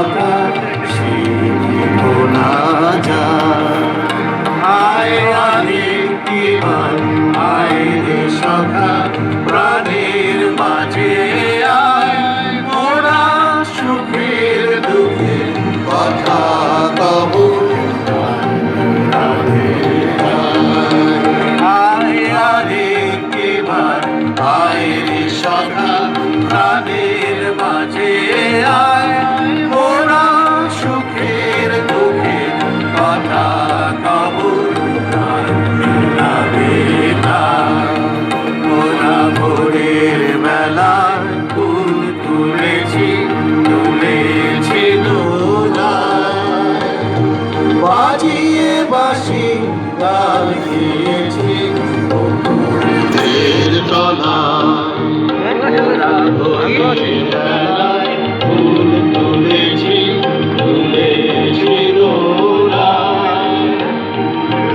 কথা সে কি ভোলা যায়? আয় আরেকটিবার আয় রে সখা প্রাণের মাঝে আয়, মোরা সুখের দুঃখের কথা কব আয় রে সখা প্রাণের মাঝে আয়, মোরা সুখের দুঃখের কথা কব মোরা ভোরের বেলায় ফুল তুলেছি দোলায়, বাজিয়ে বাঁশি গান গেয়েছি ফুল তুলেছি দোলায়,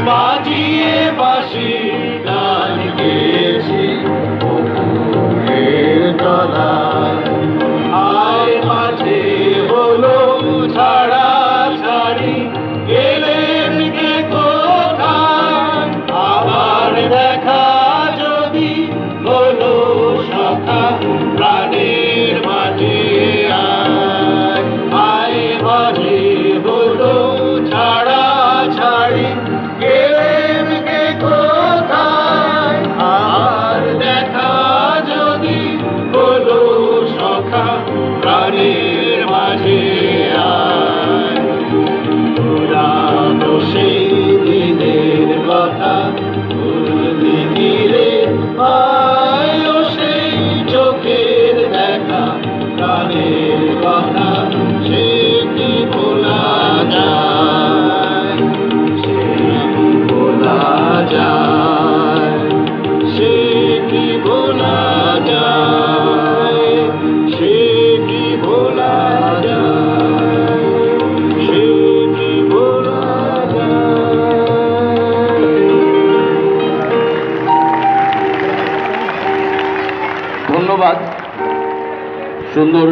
বাজিয়ে বাঁশি গান গেয়েছি পুকুরের তলায়। আয় মাঝে হলো ছাড়া ছাড়ি, গেলেন কে কোথায়? আবার দেখা যদি হলো সখা প্রাণের মাঝে আয়। আয় মাঝে হলো ছাড়া ছাড়ি, গেলেন কে কোথায়? আর দেখা যদি হলো সখা প্রাণের মাঝে আয়। তোরা তো সেই দিনের কথা ভুলবি কি রে? আয় ও সেই চোখের দেখা প্রাণের কথা সে কি ভোলা যায়? সে কি ভোলা যায়? সে কি ভোলা যায়? সে কি ভোলা যায়? সে কি ভোলা যায়? ধন্যবাদ। সুন্দর